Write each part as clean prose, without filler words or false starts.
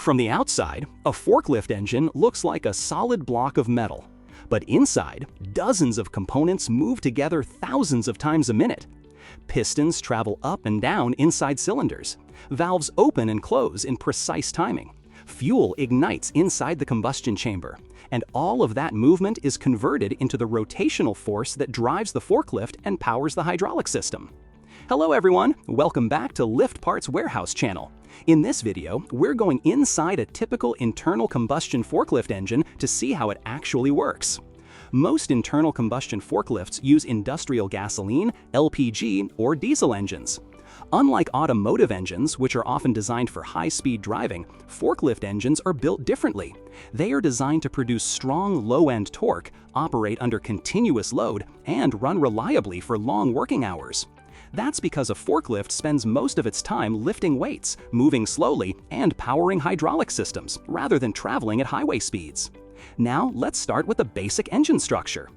From the outside, a forklift engine looks like a solid block of metal. But inside, dozens of components move together thousands of times a minute. Pistons travel up and down inside cylinders. Valves open and close in precise timing. Fuel ignites inside the combustion chamber. And all of that movement is converted into the rotational force that drives the forklift and powers the hydraulic system. Hello everyone, welcome back to Lift Parts Warehouse channel. In this video, we're going inside a typical internal combustion forklift engine to see how it actually works. Most internal combustion forklifts use industrial gasoline, LPG, or diesel engines. Unlike automotive engines, which are often designed for high-speed driving, forklift engines are built differently. They are designed to produce strong low-end torque, operate under continuous load, and run reliably for long working hours. That's because a forklift spends most of its time lifting weights, moving slowly, and powering hydraulic systems, rather than traveling at highway speeds. Now, let's start with the basic engine structure.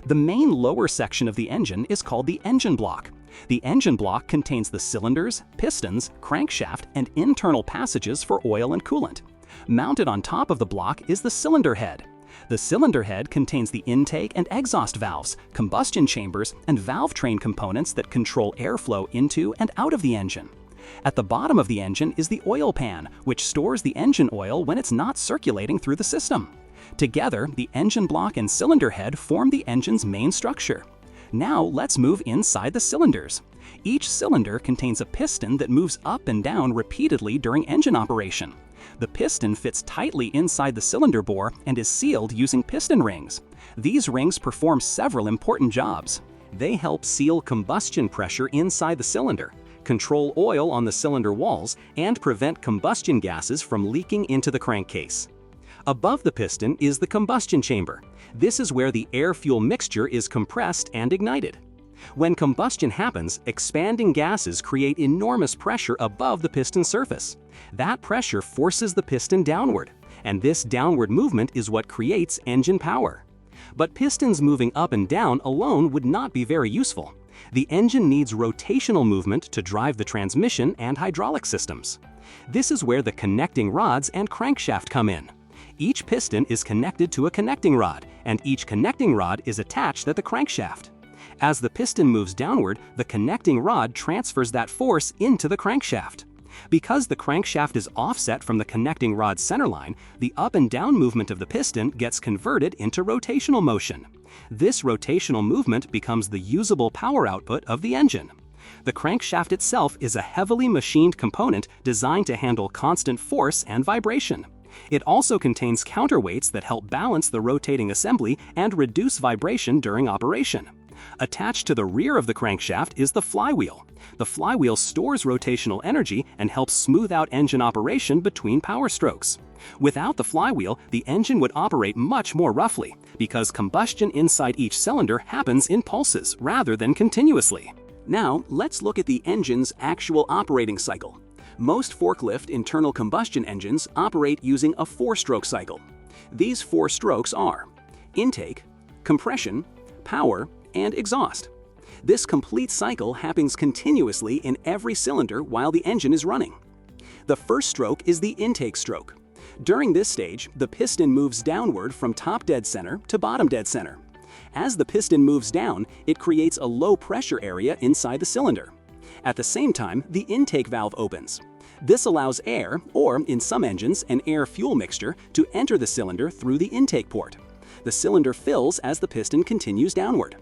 The main lower section of the engine is called the engine block. The engine block contains the cylinders, pistons, crankshaft, and internal passages for oil and coolant. Mounted on top of the block is the cylinder head. The cylinder head contains the intake and exhaust valves, combustion chambers, and valve train components that control airflow into and out of the engine. At the bottom of the engine is the oil pan, which stores the engine oil when it's not circulating through the system. Together, the engine block and cylinder head form the engine's main structure. Now let's move inside the cylinders. Each cylinder contains a piston that moves up and down repeatedly during engine operation. The piston fits tightly inside the cylinder bore and is sealed using piston rings. These rings perform several important jobs. They help seal combustion pressure inside the cylinder, control oil on the cylinder walls, and prevent combustion gases from leaking into the crankcase. Above the piston is the combustion chamber. This is where the air-fuel mixture is compressed and ignited. When combustion happens, expanding gases create enormous pressure above the piston surface. That pressure forces the piston downward, and this downward movement is what creates engine power. But pistons moving up and down alone would not be very useful. The engine needs rotational movement to drive the transmission and hydraulic systems. This is where the connecting rods and crankshaft come in. Each piston is connected to a connecting rod, and each connecting rod is attached at the crankshaft. As the piston moves downward, the connecting rod transfers that force into the crankshaft. Because the crankshaft is offset from the connecting rod's centerline, the up and down movement of the piston gets converted into rotational motion. This rotational movement becomes the usable power output of the engine. The crankshaft itself is a heavily machined component designed to handle constant force and vibration. It also contains counterweights that help balance the rotating assembly and reduce vibration during operation. Attached to the rear of the crankshaft is the flywheel. The flywheel stores rotational energy and helps smooth out engine operation between power strokes. Without the flywheel, the engine would operate much more roughly, because combustion inside each cylinder happens in pulses rather than continuously. Now, let's look at the engine's actual operating cycle. Most forklift internal combustion engines operate using a 4-stroke cycle. These 4 strokes are intake, compression, power, and exhaust. This complete cycle happens continuously in every cylinder while the engine is running. The first stroke is the intake stroke. During this stage, the piston moves downward from top dead center to bottom dead center. As the piston moves down, it creates a low pressure area inside the cylinder. At the same time, the intake valve opens. This allows air, or in some engines, an air-fuel mixture, to enter the cylinder through the intake port. The cylinder fills as the piston continues downward.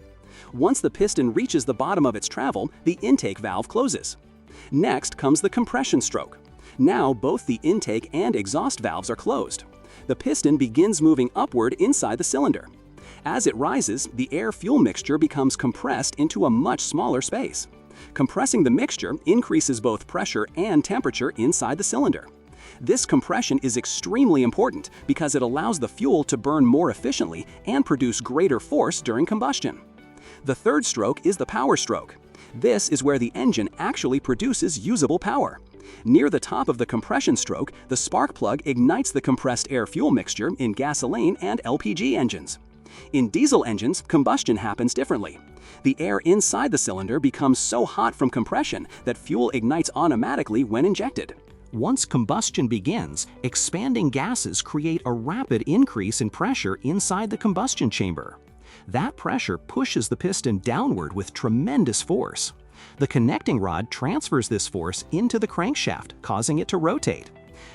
Once the piston reaches the bottom of its travel, the intake valve closes. Next comes the compression stroke. Now both the intake and exhaust valves are closed. The piston begins moving upward inside the cylinder. As it rises, the air-fuel mixture becomes compressed into a much smaller space. Compressing the mixture increases both pressure and temperature inside the cylinder. This compression is extremely important because it allows the fuel to burn more efficiently and produce greater force during combustion. The third stroke is the power stroke. This is where the engine actually produces usable power. Near the top of the compression stroke, the spark plug ignites the compressed air-fuel mixture in gasoline and LPG engines. In diesel engines, combustion happens differently. The air inside the cylinder becomes so hot from compression that fuel ignites automatically when injected. Once combustion begins, expanding gases create a rapid increase in pressure inside the combustion chamber. That pressure pushes the piston downward with tremendous force. The connecting rod transfers this force into the crankshaft, causing it to rotate.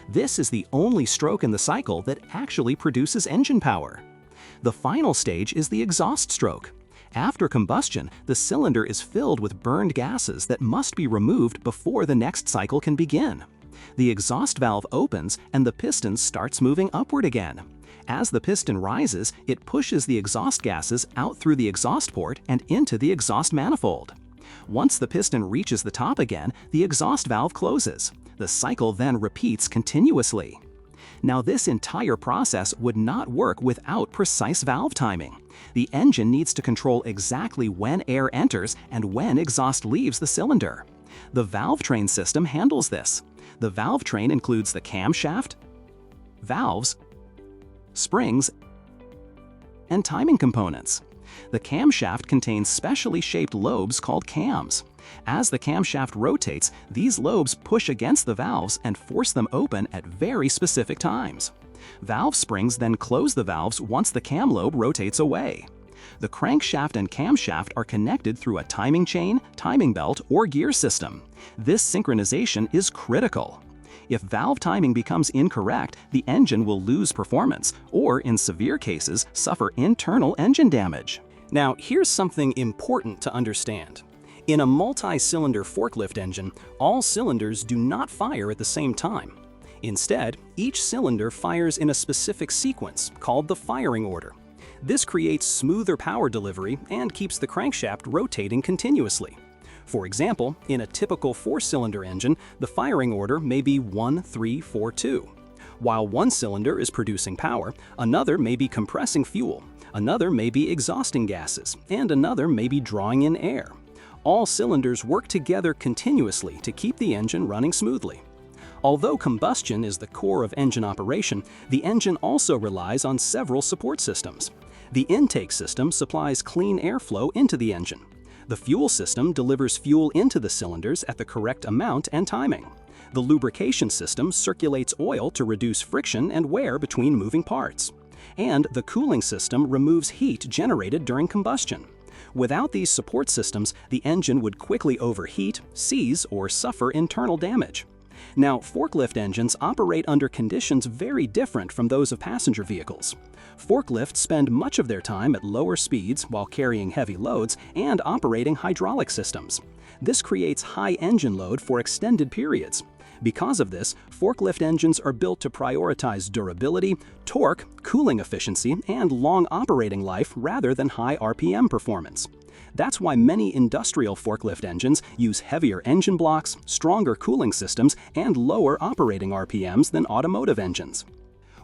This is the only stroke in the cycle that actually produces engine power. The final stage is the exhaust stroke. After combustion, the cylinder is filled with burned gases that must be removed before the next cycle can begin. The exhaust valve opens and the piston starts moving upward again. As the piston rises, it pushes the exhaust gases out through the exhaust port and into the exhaust manifold. Once the piston reaches the top again, the exhaust valve closes. The cycle then repeats continuously. Now, this entire process would not work without precise valve timing. The engine needs to control exactly when air enters and when exhaust leaves the cylinder. The valve train system handles this. The valve train includes the camshaft, valves, springs, and timing components. The camshaft contains specially shaped lobes called cams. As the camshaft rotates, these lobes push against the valves and force them open at very specific times. Valve springs then close the valves once the cam lobe rotates away. The crankshaft and camshaft are connected through a timing chain, timing belt, or gear system. This synchronization is critical. If valve timing becomes incorrect, the engine will lose performance, or in severe cases, suffer internal engine damage. Now, here's something important to understand. In a multi-cylinder forklift engine, all cylinders do not fire at the same time. Instead, each cylinder fires in a specific sequence called the firing order. This creates smoother power delivery and keeps the crankshaft rotating continuously. For example, in a typical 4-cylinder engine, the firing order may be 1-3-4-2. While one cylinder is producing power, another may be compressing fuel, another may be exhausting gases, and another may be drawing in air. All cylinders work together continuously to keep the engine running smoothly. Although combustion is the core of engine operation, the engine also relies on several support systems. The intake system supplies clean airflow into the engine. The fuel system delivers fuel into the cylinders at the correct amount and timing. The lubrication system circulates oil to reduce friction and wear between moving parts. And the cooling system removes heat generated during combustion. Without these support systems, the engine would quickly overheat, seize, or suffer internal damage. Now, forklift engines operate under conditions very different from those of passenger vehicles. Forklifts spend much of their time at lower speeds while carrying heavy loads and operating hydraulic systems. This creates high engine load for extended periods. Because of this, forklift engines are built to prioritize durability, torque, cooling efficiency, and long operating life rather than high RPM performance. That's why many industrial forklift engines use heavier engine blocks, stronger cooling systems, and lower operating RPMs than automotive engines.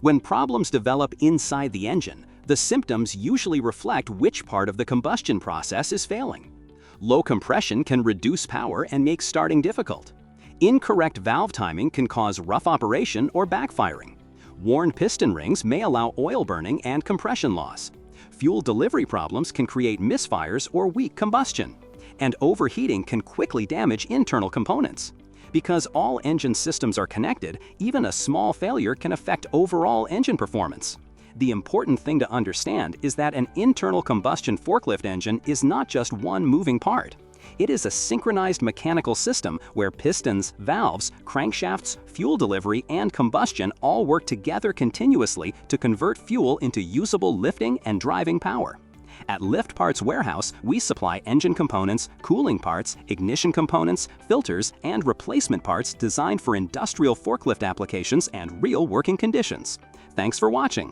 When problems develop inside the engine, the symptoms usually reflect which part of the combustion process is failing. Low compression can reduce power and make starting difficult. Incorrect valve timing can cause rough operation or backfiring. Worn piston rings may allow oil burning and compression loss. Fuel delivery problems can create misfires or weak combustion. And overheating can quickly damage internal components. Because all engine systems are connected, even a small failure can affect overall engine performance. The important thing to understand is that an internal combustion forklift engine is not just one moving part. It is a synchronized mechanical system where pistons, valves, crankshafts, fuel delivery, and combustion all work together continuously to convert fuel into usable lifting and driving power. At Lift Parts Warehouse, we supply engine components, cooling parts, ignition components, filters, and replacement parts designed for industrial forklift applications and real working conditions. Thanks for watching.